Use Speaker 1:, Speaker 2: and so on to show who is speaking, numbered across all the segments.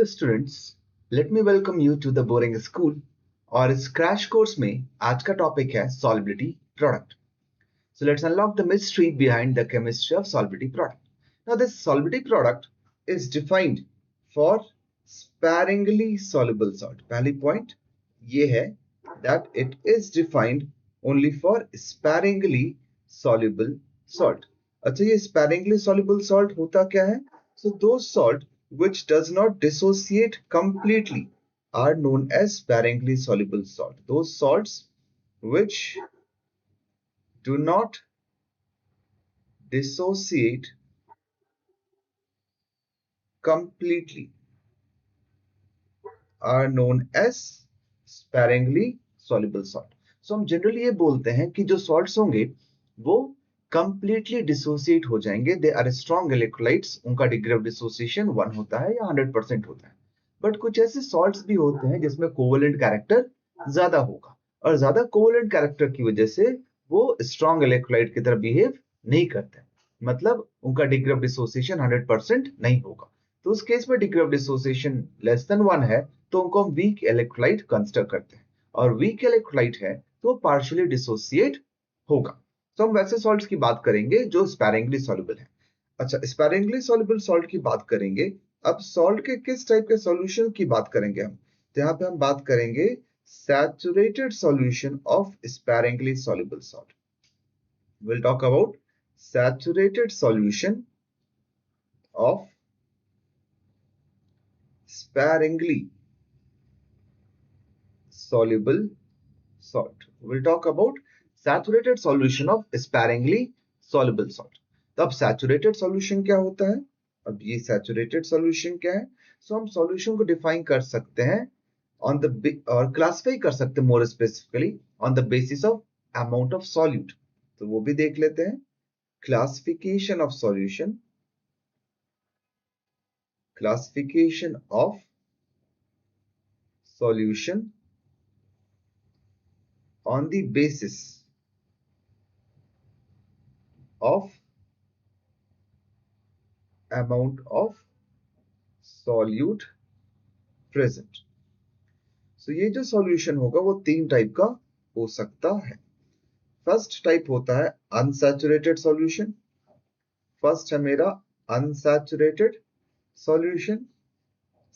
Speaker 1: Hello students, let me welcome you to the boring school. और इस crash course में आज का टॉपिक है solubility product. So let's unlock the mystery behind the chemistry of solubility product. Now this solubility product is defined for sparingly soluble salt. पहली point ये है that it is defined only for sparingly soluble salt. अच्छा, ये sparingly soluble salt होता क्या है? So those salt which does not dissociate completely are known as sparingly soluble salt. Those salts which do not dissociate completely are known as sparingly soluble salt. So हम generally ये बोलते हैं कि जो salts होंगे वो completely dissociate हो जाएंगे. They are strong electrolytes. उनका degree of dissociation 1 होता है या 100% होता है. बट कुछ ऐसे salts भी होते हैं जिसमें कोवेलेंट कैरेक्टर ज्यादा होगा और ज्यादा कोवेलेंट कैरेक्टर की वजह से वो स्ट्रॉन्ग इलेक्ट्रोलाइट की तरह बिहेव नहीं करते, मतलब उनका डिग्री ऑफ डिसोसिएशन 100% नहीं होगा. तो उस केस में degree of dissociation less than 1 है तो उनको हम वीक इलेक्ट्रोलाइट कंसीडर करते हैं, और वीक इलेक्ट्रोलाइट है तो पार्शियली डिसोसिएट होगा. तो हम वैसे सॉल्ट्स की बात करेंगे जो स्पैरिंगली सॉल्युबल है. अच्छा, स्पैरिंगली सॉल्युबल सॉल्ट की बात करेंगे. अब सॉल्ट के किस टाइप के सॉल्यूशन की बात करेंगे हम, तो यहाँ पे हम बात करेंगे saturated solution of sparingly soluble salt. We'll talk about saturated solution of sparingly soluble salt. We'll talk about saturated solution of sparingly soluble salt. तो अब saturated solution क्या होता है? अब ये saturated solution क्या है? So हम solution को define कर सकते हैं on the और classify कर सकते हैं more specifically on the basis of amount of solute. तो वो भी देख लेते हैं. Classification of solution, classification of solution on the basis of amount of solute present. So ये जो solution होगा वो 3 टाइप का हो सकता है. फर्स्ट टाइप होता है अनसैचुरेटेड सॉल्यूशन. फर्स्ट है मेरा अनसैचुरेटेड सॉल्यूशन.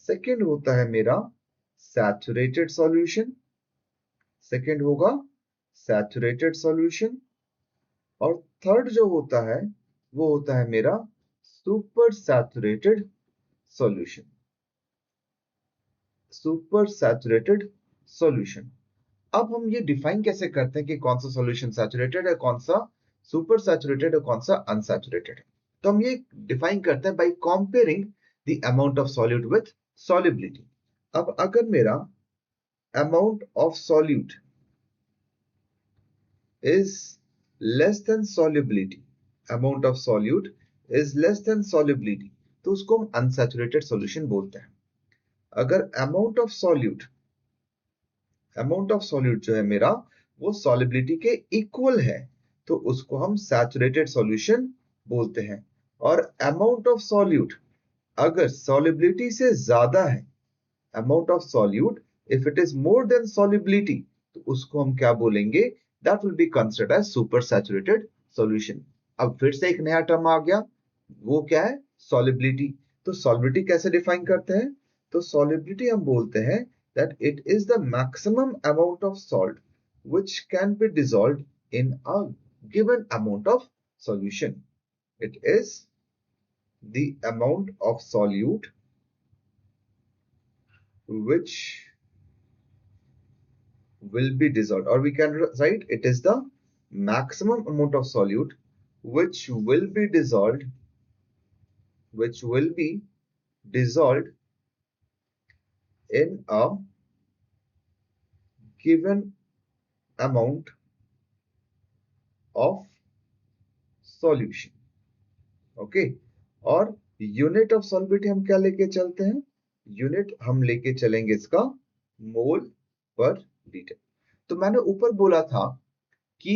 Speaker 1: सेकंड होता है मेरा सैचुरेटेड सॉल्यूशन. सेकंड होगा सैचुरेटेड सॉल्यूशन. और थर्ड जो होता है वो होता है मेरा super saturated solution. Super saturated solution. अब हम ये डिफाइन कैसे करते हैं कि कौन सा सॉल्यूशन सैचुरेटेड है, कौन सा सुपर सैचुरेटेड है, कौन सा अनसैचुरेटेड है? तो हम ये डिफाइन करते हैं by comparing the amount of solute with solubility. अब अगर मेरा amount of solute is less than solubility, amount of solute is less than solubility, तो उसको हम अनसैचुरेटेड सॉल्यूशन बोलते हैं. अगर अमाउंट ऑफ सॉल्यूट जो है मेरा वो सॉल्युबिलिटी के इक्वल है तो उसको हम सैचुरेटेड सॉल्यूशन बोलते हैं. और अमाउंट ऑफ सॉल्यूट अगर सॉल्युबिलिटी से ज्यादा है, amount of solute if it is more than solubility, तो उसको हम क्या बोलेंगे? That will be considered as super saturated solution. अब फिर से एक नया टर्म आ गया, वो क्या है? सॉल्युबिलिटी. तो सॉल्युबिलिटी कैसे डिफाइन करते हैं? तो सॉल्युबिलिटी हम बोलते हैं that it is the maximum amount of salt which can be dissolved in a given amount of solution. It is the amount of solute which will be dissolved, or we can write it is the maximum amount of solute which will be dissolved in a given amount of solution. Okay. और unit of solubility हम क्या लेके चलते हैं? Unit हम लेके चलेंगे इसका मोल पर लीटर. तो मैंने ऊपर बोला था कि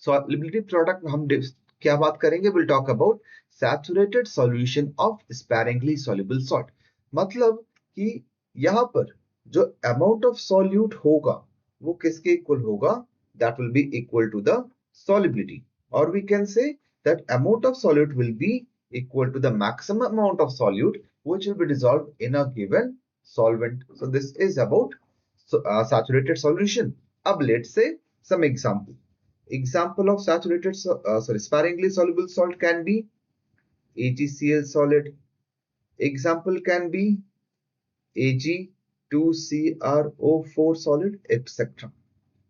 Speaker 1: सॉल्युबिलिटी प्रोडक्ट हम क्या बात करेंगे? Will talk about saturated solution of sparingly soluble salt. मतलब कि यहाँ पर जो अमाउंट ऑफ सॉल्यूट होगा वो किसके इक्वल होगा, that will be equal to the solubility, or we can say that amount of solute will be equal to the maximum amount of solute which will be dissolved in a given solvent. So this is about saturated solution. Ab let's say some example of saturated sparingly soluble salt can be AgCl solid. Example can be Ag2CrO4 solid, etc.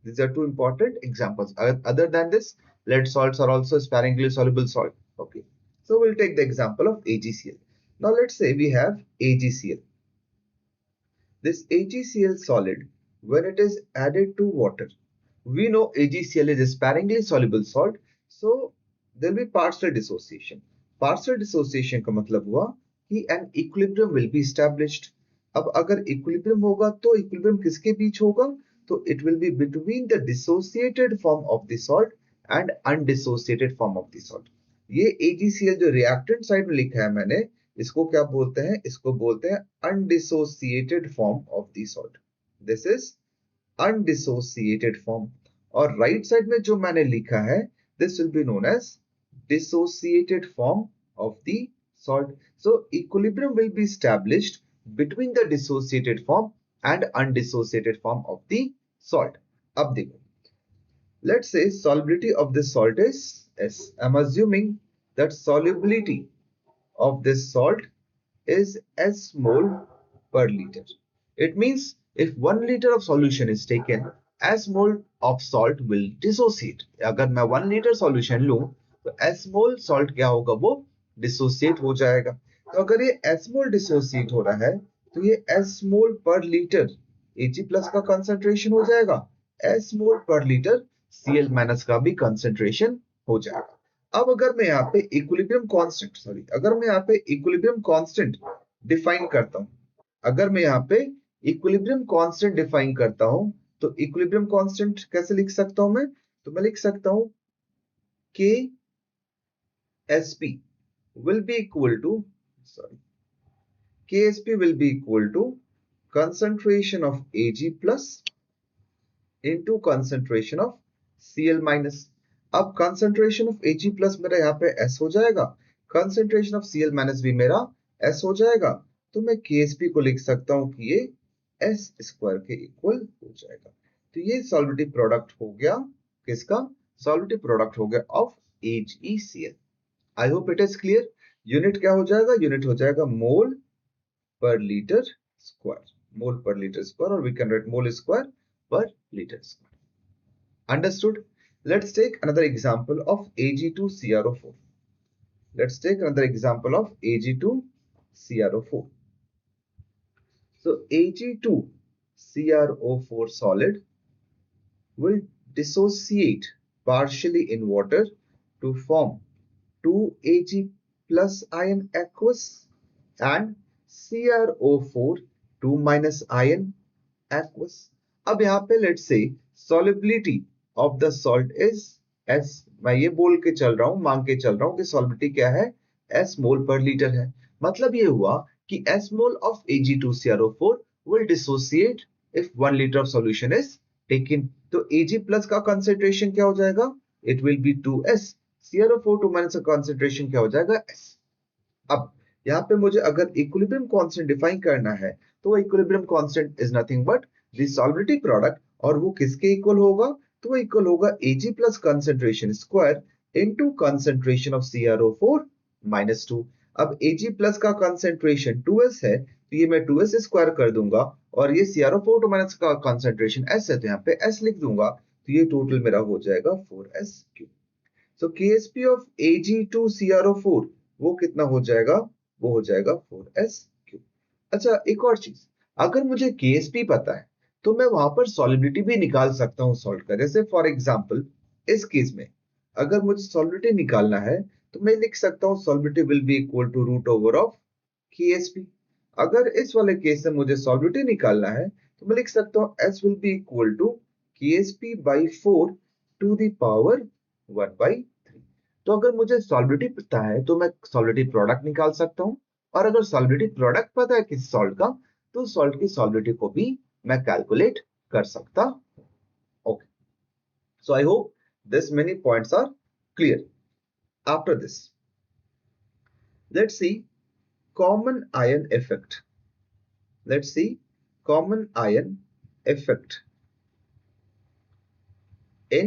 Speaker 1: These are two important examples. Other than this, lead salts are also sparingly soluble salt. Okay. So we'll take the example of AgCl. Now let's say we have AgCl. This AgCl solid, when it is added to water, we know AgCl is a sparingly soluble salt, so there will be partial dissociation. Partial dissociation का मतलब हुआ कि an equilibrium will be established. अब अगर equilibrium होगा तो equilibrium किसके बीच होगा, तो it will be between the dissociated form of the salt and undissociated form of the salt. ये AgCl जो reactant side में लिखा है मैंने, इसको क्या बोलते हैं, इसको बोलते हैं undissociated form of the salt. This is undissociated form. और राइट साइड में जो मैंने लिखा है, this will be known as dissociated form of the salt. So equilibrium will be established between the dissociated form and undissociated form of the salt. अब देखो, let's say solubility of this salt is S. I'm assuming that solubility of this salt is S mole per liter. It means if 1 liter of solution is taken, S mole of salt will dissociate. अगर मैं 1 liter solution लूं तो S mole salt क्या होगा, वो dissociate हो जाएगा. तो अगर ये S mole dissociate हो रहा है तो ये S mole per liter Ag plus का concentration हो जाएगा, S mole per liter Cl minus का भी concentration हो जाएगा. अब अगर मैं यहाँ पे इक्विलिब्रियम कांस्टेंट अगर मैं यहाँ पे इक्विलिब्रियम कांस्टेंट डिफाइन करता हूं, अगर मैं यहाँ पे इक्विलिब्रियम कांस्टेंट डिफाइन करता हूं तो इक्विलिब्रियम कांस्टेंट कैसे लिख सकता हूं मैं, तो मैं लिख सकता हूं KSP will be equal to KSP will be equal to concentration of Ag plus into concentration of Cl minus. अब concentration of Ag plus मेरा यहाँ पे S हो जाएगा, concentration of Cl minus भी मेरा S हो जाएगा, तो मैं KSP को लिख सकता हूँ कि ये S स्क्वायर के इक्वल हो जाएगा. तो ये सॉल्युबिलिटी प्रोडक्ट हो गया किसका, सॉल्युबिलिटी प्रोडक्ट हो गया of AgCl. I hope it is clear. Unit क्या हो जाएगा, यूनिट हो जाएगा मोल पर लीटर स्क्वायर, मोल पर लीटर स्क्वायर, और we can write mole square per liter square. Understood? Let's take another example of Ag2CrO4. Let's take another example of Ag2CrO4. So Ag2CrO4 solid will dissociate partially in water to form 2Ag plus ion aqueous and CrO4 2 minus ion aqueous. अब यहाँ पे let's say solubility of the salt is S. मैं ये बोल के चल रहा हूँ, मान के चल रहा हूँ कि solubility क्या है, S मोल पर लीटर है. मतलब ये हुआ कि S mole of Ag2CrO4 will dissociate if 1 liter of solution is taken. तो Ag plus का concentration क्या हो जाएगा, it will be 2S. CrO4 2 minus का concentration क्या हो जाएगा, S. अब यहाँ पे मुझे अगर equilibrium constant define करना है तो equilibrium constant is nothing but the solubility product, और वो किसके इक्वल होगा, तो वो इक्वल होगा Ag plus concentration square into concentration of CrO4 minus 2. अब Ag plus का concentration 2S है तो ये मैं 2S स्क्वायर कर दूंगा, और ये CrO4 2 minus का concentration S है तो यहाँ पे S लिख दूंगा, तो ये टोटल मेरा हो जाएगा 4S3. So KSP of Ag2CrO4 वो कितना हो जाएगा, वो हो जाएगा 4S3. अच्छा एक और चीज, अगर मुझे KSP पता है तो मैं वहां पर सॉलिबिलिटी भी निकाल सकता हूं सॉल्ट का. जैसे फॉर एग्जांपल इस केस में अगर मुझे सॉलिबिलिटी निकालना है तो मैं लिख सकता हूं solubility will be equal to root over of KSP. अगर इस वाले केस में मुझे सॉलिबिलिटी निकालना है तो मैं लिख सकता हूं S will be equal to KSP by 4 to the power 1/3. तो अगर मुझे सॉलिबिलिटी पता है तो मैं सॉलिबिलिटी प्रोडक्ट निकाल सकता हूं, और अगर सॉलिबिलिटी प्रोडक्ट पता है किसी सॉल्ट का तो सॉल्ट की सॉलिबिलिटी को भी मैं कैलकुलेट कर सकता हूं। Okay, so I hope this many points are clear. After this let's see common ion effect. Let's see common ion effect in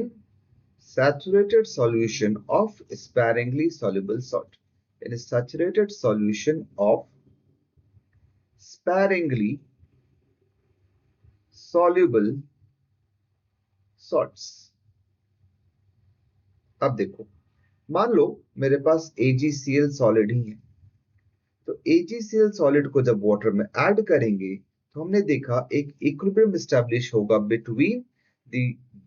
Speaker 1: saturated solution of sparingly soluble salt. In a saturated solution of sparingly soluble salts. अब देखो, मान लो मेरे पास AgCl solid ही है, तो AgCl solid को जब water में ऐड करेंगे तो हमने देखा एक इक्विलिब्रियम एस्टैब्लिश होगा between the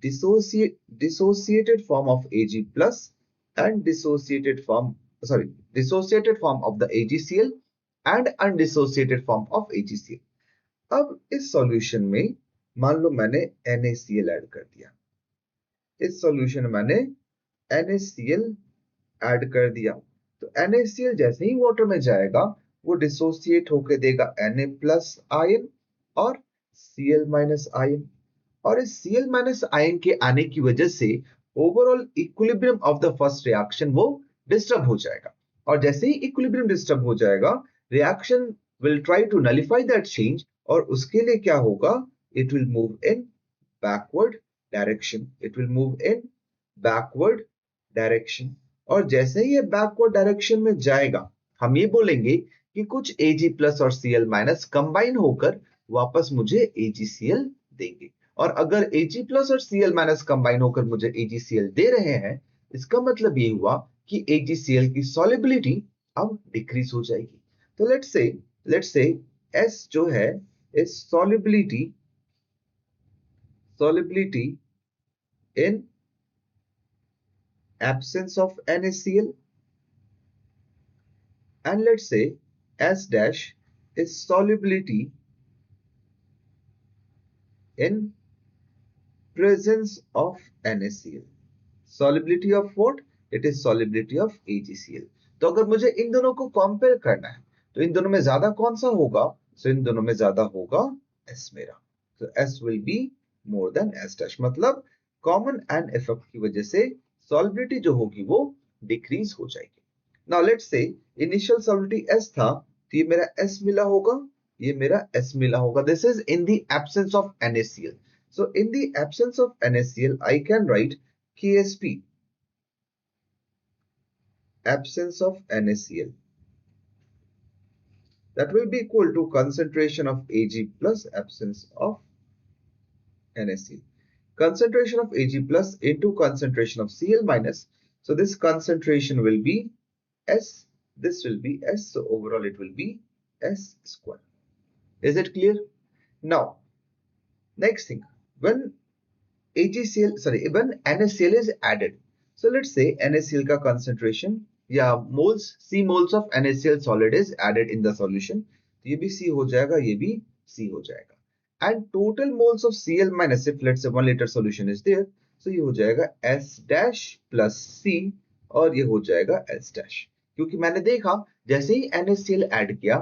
Speaker 1: dissociated form of Ag plus and dissociated form of the AgCl and undissociated form of AgCl. अब इस सॉल्यूशन में मान लो मैंने NaCl ऐड कर दिया, इस सॉल्यूशन में मैंने NaCl ऐड कर दिया, तो NaCl जैसे ही वाटर में जाएगा वो डिसोसिएट होकर देगा Na प्लस आयन और Cl माइनस आयन, और इस Cl माइनस आयन के आने की वजह से overall equilibrium of the first reaction वो डिस्टर्ब हो जाएगा, और जैसे ही इक्विलिब्रियम डिस्टर्ब हो जाएगा reaction will try to nullify that change, और उसके लिए क्या होगा, it will move in backward direction, it will move in backward direction, और जैसे ही ये बैकवर्ड डायरेक्शन में जाएगा हम ये बोलेंगे कि कुछ Ag प्लस और Cl माइनस कंबाइन होकर वापस मुझे AgCl देंगे, और अगर Ag प्लस और Cl माइनस कंबाइन होकर मुझे AgCl दे रहे हैं, इसका मतलब ये हुआ कि AgCl की सॉलिबिलिटी अब डिक्रीज हो जाएगी। तो लेट्स से S जो है इस solubility in absence of NaCl, and let's say S dash is solubility in presence of NaCl. Solubility of what? It is solubility of AgCl. तो अगर मुझे इन दोनों को कंपेयर करना है तो इन दोनों में ज्यादा कौन सा होगा, तो इन दोनों में ज्यादा होगा S मेरा, तो S will be more than S dash, मतलब कॉमन एन इफेक्ट की वजह से सॉलिबिलिटी जो होगी वो डिक्रीज हो जाएगी। Now let's say initial solubility S था, तो ये मेरा S मिला होगा, ये मेरा S मिला होगा, this is in the absence of NaCl। So in the absence of NaCl, I can write KSP, absence of NaCl, that will be equal to concentration of Ag plus absence of NaCl. Concentration of Ag plus into concentration of Cl minus. So this concentration will be S, this will be S, so overall it will be S square. Is it clear? Now, next thing, when NaCl is added, so let's say NaCl का concentration या moles, C moles of NaCl solid is added in the solution, तो ये भी C हो जाएगा, ये भी C हो जाएगा, and total moles of Cl minus, if let's say 1 liter solution is there, so ये हो जाएगा S dash plus C और ये हो जाएगा S dash, क्योंकि मैंने देखा जैसे ही NaCl ऐड किया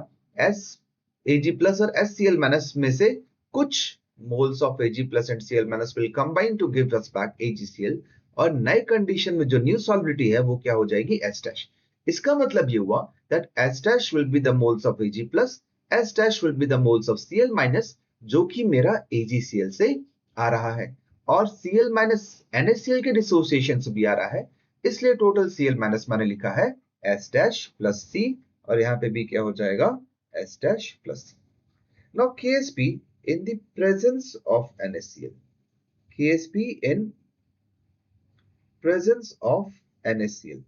Speaker 1: Ag plus और SCl minus में से कुछ moles of Ag plus and Cl minus will combine to give us back AgCl, और नए कंडीशन में जो न्यू सॉलिबिलिटी है वो क्या हो जाएगी S dash। इसका मतलब ये हुआ that S dash will be the moles of Ag plus, S dash will be the moles of Cl minus, जो कि मेरा AgCl से आ रहा है, और Cl minus NaCl के डिसोसिएशन से भी आ रहा है, इसलिए टोटल Cl minus मैंने लिखा है S dash plus C, और यहाँ पे भी क्या हो जाएगा S dash plus C। Now KSP in the presence of NaCl, KSP in presence of NaCl,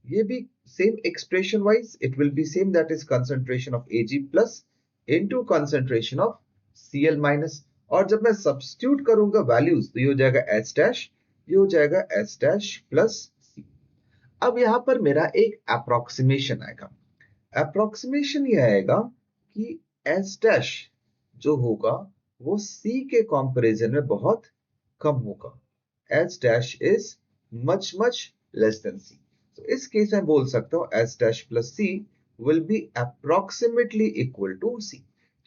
Speaker 1: ये भी same expression wise it will be same, that is concentration of Ag plus into concentration of Cl minus, और जब मैं substitute करूंगा values तो ये हो जाएगा S dash, ये हो जाएगा S dash plus C। अब यहां पर मेरा एक approximation आएगा, approximation ये आएगा कि S dash जो होगा वो C के कंपैरिजन में बहुत कम होगा, S dash is much less than C। तो इस केस में बोल सकता हूं S dash plus C will be approximately equal to C।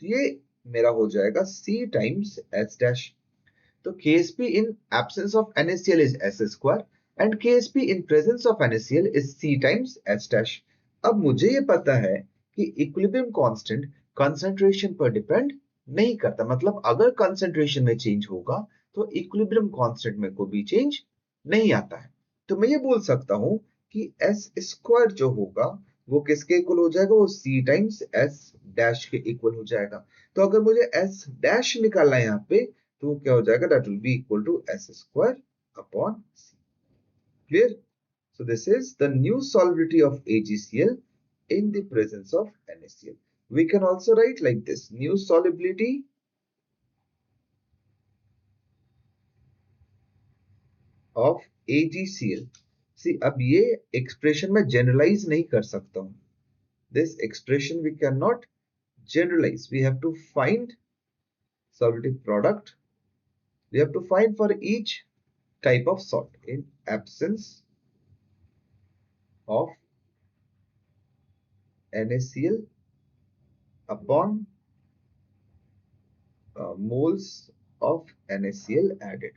Speaker 1: तो ये मेरा हो जाएगा C टाइम्स S डैश। तो KSP in absence of NaCl is S square and KSP in presence of NaCl is C times S dash। अब मुझे ये पता है कि इक्विलिब्रियम कांस्टेंट कंसंट्रेशन पर डिपेंड नहीं करता, मतलब अगर कंसंट्रेशन में चेंज होगा तो इक्विलिब्रियम कांस्टेंट में को भी चेंज नहीं आता है। तो मैं ये बोल सकता हूं कि S स्क्वायर जो होगा वो किसके इक्वल हो जाएगा, वो C टाइम्स S डैश के इक्वल हो जाएगा। तो अगर मुझे S डैश निकालना है यहाँ पे तो क्या हो जाएगा, that will be equal to S square upon C। Clear? So this is the new solubility of AgCl in the presence of NaCl। We can also write like this, new solubility of AgCl। See, अब ये expression मैं generalize नहीं कर सकता हूँ। This expression we cannot generalize। We have to find solubility product। We have to find for each type of salt in absence of NaCl upon moles of NaCl added।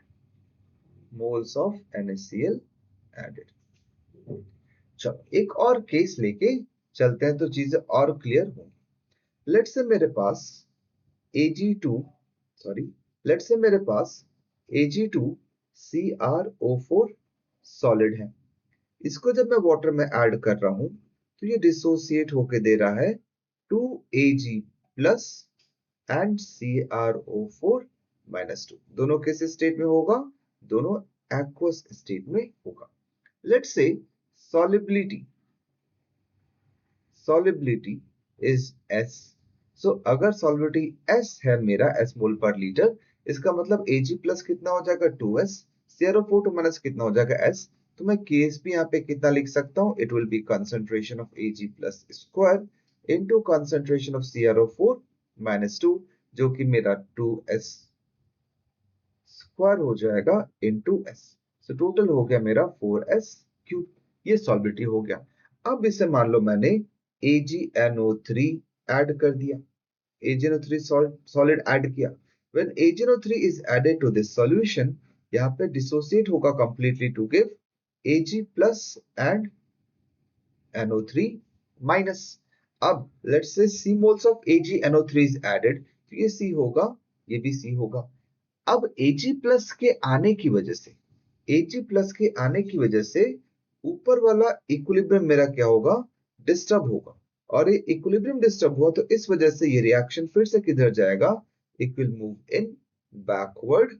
Speaker 1: moles of NaCl added। चलो एक और case लेके चलते हैं तो चीजें और clear होंगी। लेट्स से मेरे पास Ag2 सॉरी लेट्स से मेरे पास Ag2CrO4 सॉलिड है। इसको जब मैं वाटर में ऐड कर रहा हूं तो ये डिसोसिएट होके दे रहा है 2Ag प्लस एंड CrO4 -2। दोनों किस स्टेट में होगा, दोनों एक्वस स्टेट में होगा। Let's say solubility is S। सो अगर solubility S है मेरा S मोल पर लीटर, इसका मतलब Ag प्लस कितना हो जाएगा 2S, CrO4 टू माइनस कितना हो जाएगा S। तो मैं KSP यहाँ पे कितना लिख सकता हूँ, it will be concentration of Ag plus square into concentration of CrO4 -2 जो कि मेरा 2S स्क्वायर हो जाएगा इनटू S। सो टोटल हो गया मेरा 4S क्यूब। ये सॉल्बिलिटी हो गया। अब इसे मान लो मैंने AgNO3 ऐड कर दिया, AgNO3 सॉलिड ऐड किया। When AgNO3 is added to this solution, यहाँ पे डिसोसिएट होगा completely to give Ag plus and NO3 minus। अब let's say C moles of AgNO3 is added, तो ये C होगा, ये भी C होगा। अब Ag प्लस के आने की वजह से ऊपर वाला इक्विलिब्रियम मेरा क्या होगा, डिस्टर्ब होगा। और ये इक्विलिब्रियम डिस्टर्ब हुआ तो इस वजह से ये रिएक्शन फिर से किधर जाएगा, it will move in backward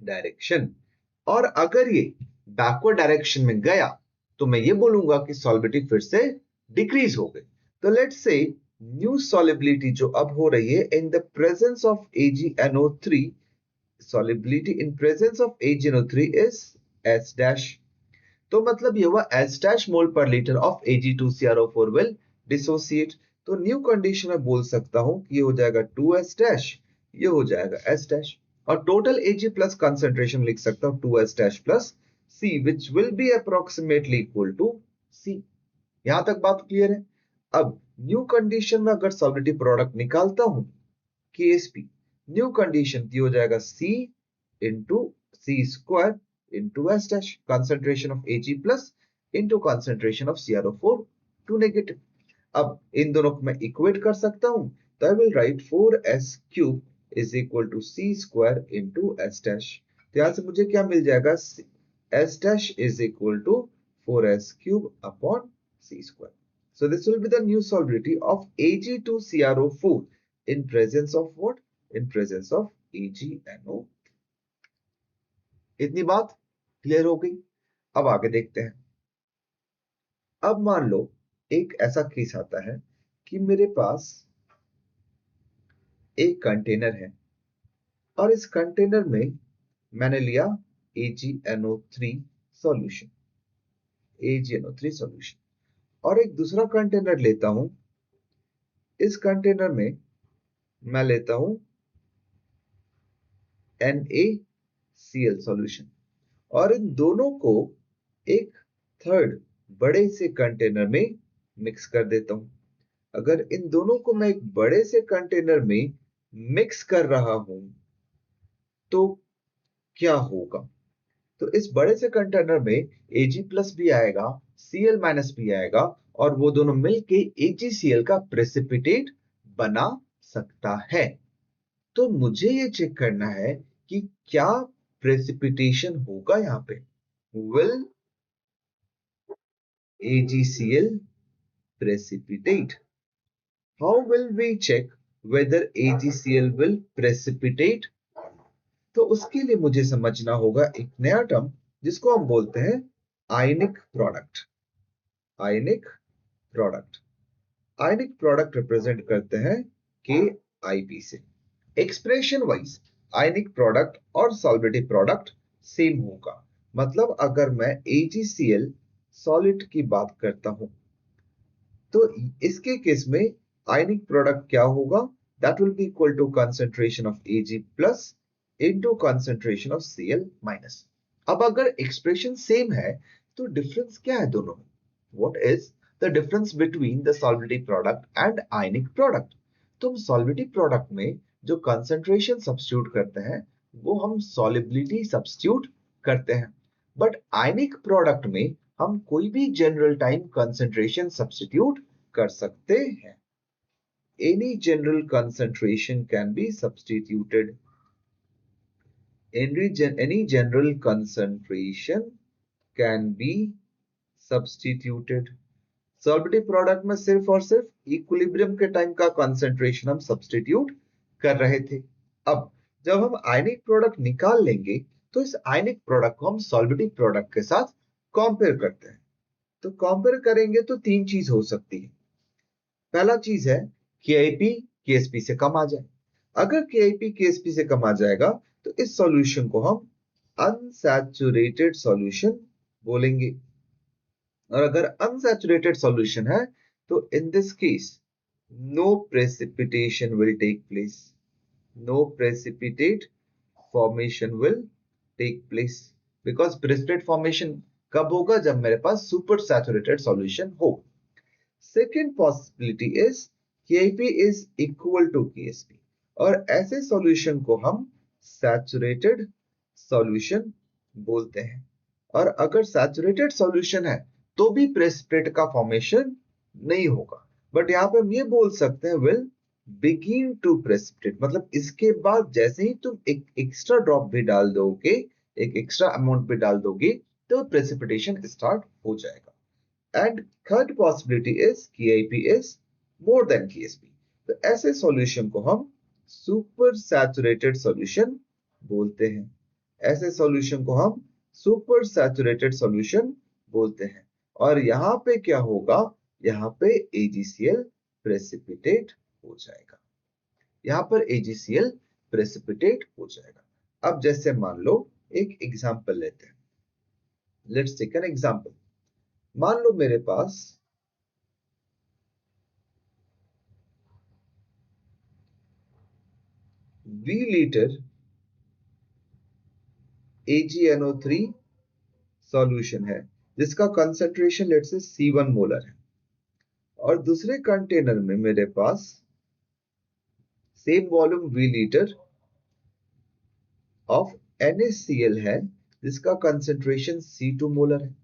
Speaker 1: direction. और अगर ये बैकवर्ड डायरेक्शन में गया तो मैं ये बोलूंगा कि सॉल्बिलिटी फिर से डिक्रीज हो गई। तो लेट्स से न्यू सॉलिबिलिटी जो अब हो रही है in the presence of AgNO3, solubility in presence of AgNO3 is S dash। तो मतलब ये हुआ S dash मोल पर litre of Ag2CrO4 will dissociate। तो न्यू कंडीशन में बोल सकता हूं कि ये हो जाएगा 2S dash, ये हो जाएगा S dash। और टोटल Ag प्लस कंसेंट्रेशन लिख सकता हूं 2S dash plus C which will be approximately equal to C। यहां तक बात क्लियर है। अब न्यू कंडीशन में अगर सॉलिबिलिटी प्रोडक्ट निकालता हूं KSP, न्यू कंडीशन की हो जाएगा C into C square into S dash, concentration of Ag plus into concentration of CrO4 two negative. अब इन दोनों को मैं इक्वेट कर सकता हूं तो I will write 4S cube is equal to C square into S dash. तो यहां से मुझे क्या मिल जाएगा, S dash is equal to 4S cube upon C square। So this will be the new solubility of Ag2CrO4 in presence of what? In presence of AgNO। इतनी बात clear हो गई। अब आगे देखते हैं। अब मान लो एक ऐसा केस आता है कि मेरे पास एक कंटेनर है और इस कंटेनर में मैंने लिया AgNO3 सॉल्यूशन, और एक दूसरा कंटेनर लेता हूं। इस कंटेनर में मैं लेता हूं NaCl सॉल्यूशन और इन दोनों को एक थर्ड बड़े से कंटेनर में मिक्स कर देता हूं। अगर इन दोनों को मैं एक बड़े से कंटेनर में मिक्स कर रहा हूं तो क्या होगा? तो इस बड़े से कंटेनर में Ag प्लस भी आएगा, Cl माइनस भी आएगा, और वो दोनों मिलके AgCl का प्रेसिपिटेट बना सकता है। तो मुझे ये चेक करना है कि क्या प्रेसिपिटेशन होगा यहां पे। Will AgCl precipitate? How will we check whether AgCl will precipitate? तो उसके लिए मुझे समझना होगा एक नया टर्म जिसको हम बोलते हैं ionic product. Ionic product. Ionic product represent करते हैं के आईपी से। एक्सप्रेशन वाइज आयनिक प्रोडक्ट और सॉल्वेटिव प्रोडक्ट सेम होगा। मतलब अगर मैं AgCl सॉलिड की बात करता हूं तो इसके केस में आयनिक प्रोडक्ट क्या होगा? That will be equal to concentration of Ag plus into concentration of Cl minus. अब अगर एक्सप्रेशन सेम है तो डिफरेंस क्या है दोनों में? What is the difference between the solvative product and ionic product? तो हम सॉल्वेटिव प्रोडक्ट में जो कंसंट्रेशन सब्स्टिट्यूट करते हैं वो हम सॉलिबिलिटी सब्स्टिट्यूट करते हैं, बट आयनिक प्रोडक्ट में हम कोई भी जनरल टाइम कंसंट्रेशन सब्स्टिट्यूट कर सकते हैं। Any general concentration can be substituted. any general concentration can be substituted। Solvative product में सिर्फ और सिर्फ इक्विलिब्रियम के टाइम का कंसंट्रेशन हम सब्स्टिट्यूट कर रहे थे। अब जब हम आयनिक प्रोडक्ट निकाल लेंगे तो इस आयनिक प्रोडक्ट को हम सॉल्वेटिव प्रोडक्ट के साथ कंपेयर करते हैं। तो कंपेयर करेंगे तो तीन चीज हो सकती है। पहला चीज है KIP KSP से कम आ जाए। अगर KIP KSP से कम आ जाएगा तो इस सॉल्यूशन को हम अनसैचुरेटेड सॉल्यूशन बोलेंगे। और अगर अनसैचुरेटेड सॉल्यूशन है तो in this case no precipitation will take place. No precipitate formation will take place, because precipitate formation कब होगा? जब मेरे पास सुपर सैचुरेटेड सॉल्यूशन हो। Second possibility is KIP is equal to KSP, और ऐसे सॉल्यूशन को हम सैचुरेटेड सॉल्यूशन बोलते हैं। और अगर सैचुरेटेड सॉल्यूशन है तो भी प्रेसिपिटेट का फॉर्मेशन नहीं होगा, बट यहां पे हम ये बोल सकते हैं विल बिगिन टू प्रेसिपिटेट। मतलब इसके बाद जैसे ही तुम एक एक्स्ट्रा ड्रॉप भी डाल दोगे, एक एक्स्ट्रा अमाउंट भी डाल दोगे, तो प्रेसिपिटेशन स्टार्ट हो जाएगा। And third possibility is KIP is more than KSP। तो ऐसे सॉल्यूशन को हम सुपर सैचुरेटेड सॉल्यूशन बोलते हैं। ऐसे सॉल्यूशन को हम सुपर सैचुरेटेड सॉल्यूशन बोलते हैं। और यहां पे क्या होगा? यहां पे AgCl प्रेसिपिटेट हो जाएगा। यहां पर AgCl प्रेसिपिटेट हो जाएगा। अब जैसे मान लो एक एग्जांपल लेते हैं। Let's take an example. मान लो मेरे पास V लीटर AgNO3 सॉल्यूशन है जिसका कंसंट्रेशन लेट से C1 मोलर है, और दूसरे कंटेनर में मेरे पास same volume V litre of NaCl है जिसका कंसंट्रेशन C2 मोलर है।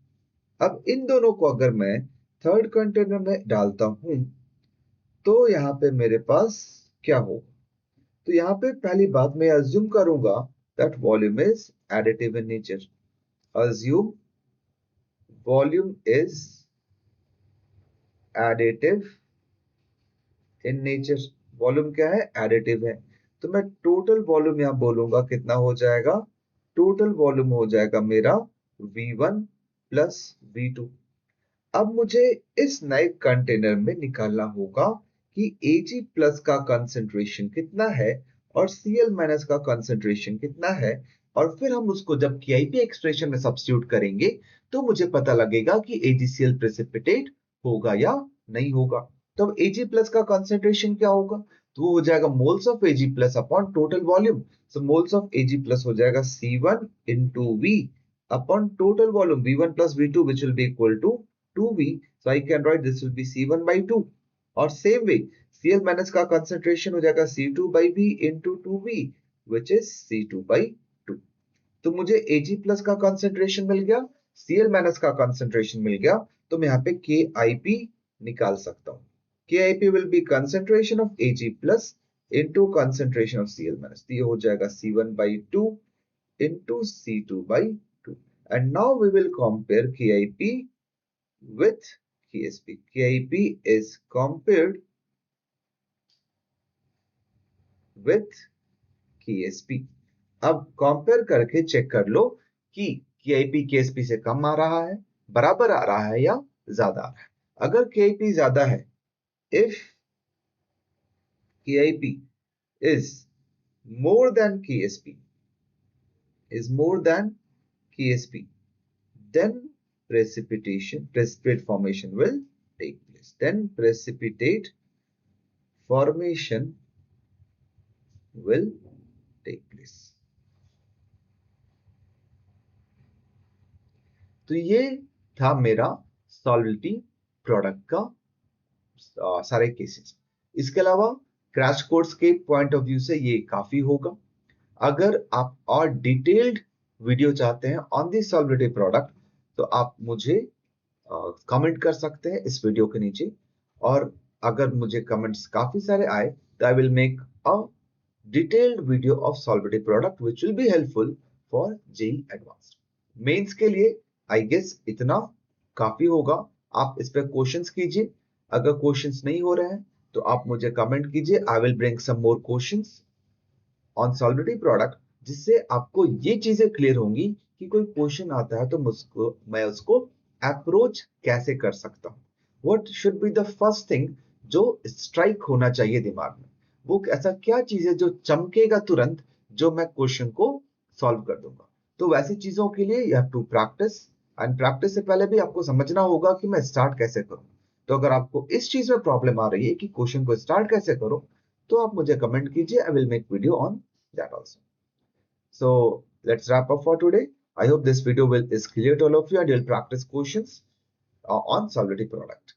Speaker 1: अब इन दोनों को अगर मैं थर्ड कंटेनर में डालता हूं तो यहां पे मेरे पास क्या होगा? तो यहां पे पहली बात मैं अज्यूम करूंगा that volume is additive in nature. assume volume is additive in nature। Volume क्या है? एडिटिव है। तो मैं टोटल वॉल्यूम यहां बोलूंगा कितना हो जाएगा? टोटल वॉल्यूम हो जाएगा मेरा V1 प्लस V2। अब मुझे इस नए कंटेनर में निकालना होगा कि Ag प्लस का कंसंट्रेशन कितना है और Cl माइनस का कंसंट्रेशन कितना है, और फिर हम उसको जब KIP एक्सप्रेशन में सब्स्टिट्यूट करेंगे तो मुझे पता लगेगा कि AgCl प्रेसिपिटेट होगा या नहीं होगा। तो अब Ag प्लस का कंसंट्रेशन क्या होगा? तो वो हो जाएगा moles of Ag plus upon total volume. So moles of Ag plus हो जाएगा C1 into V upon total volume V1 plus V2, which will be equal to 2V। So I can write this will be C1 by 2। और same way Cl minus का concentration हो जाएगा C2/V into 2V which is C2/2। तो मुझे Ag plus का concentration मिल गया, Cl minus का concentration मिल गया, तो मैं यहाँ पे KIP निकाल सकता हूँ। KIP will be concentration of Ag plus into concentration of Cl minus। तो ये हो जाएगा C1/2 into C2/2। And now we will compare KIP with KSP। KIP is compared with KSP। अब कंपेयर करके चेक कर लो कि KIP KSP से कम आ रहा है, बराबर आ रहा है या ज्यादा आ रहा है। अगर KIP ज्यादा है, if KIP is more than KSP, then precipitate formation will take place। Then precipitate formation will take place। तो ये था मेरा सॉल्विटी प्रोडक्ट का सारे केसेस। इसके अलावा क्रैश कोर्स के पॉइंट ऑफ व्यू से ये काफी होगा। अगर आप और डिटेल्ड वीडियो चाहते हैं ऑन दिस सॉल्विटी प्रोडक्ट, तो आप मुझे कमेंट कर सकते हैं इस वीडियो के नीचे, और अगर मुझे कमेंट्स काफी सारे आए तो I will make a detailed video of solvity product which will be helpful for JEE advanced. Mains के लिए आई गेस इतना काफी होगा। आप इस पे क्वेश्चंस कीजिए, अगर क्वेश्चंस नहीं हो रहे हैं तो आप मुझे कमेंट कीजिए, I will bring some more questions on solvity product, जिससे आपको ये चीजें क्लियर होंगी कि कोई क्वेश्चन आता है तो मैं उसको अप्रोच कैसे कर सकता हूँ। What should be the first thing जो स्ट्राइक होना चाहिए दिमाग में, वो ऐसा क्या चीज है जो चमकेगा तुरंत, जो मैं क्वेश्चन को सॉल्व कर दूंगा। तो वैसी चीजों के लिए you have to practice, and practice से पहले भी आपको समझना होगा कि मैं स्टार्ट कैसे करूं। तो अगर आपको इस चीज में प्रॉब्लम आ रही है कि क्वेश्चन को स्टार्ट कैसे करो, तो आप मुझे कमेंट कीजिए, I will make video on that also। So let's wrap up for today। I hope this video is clear to all of you and you'll practice questions on Solidity product।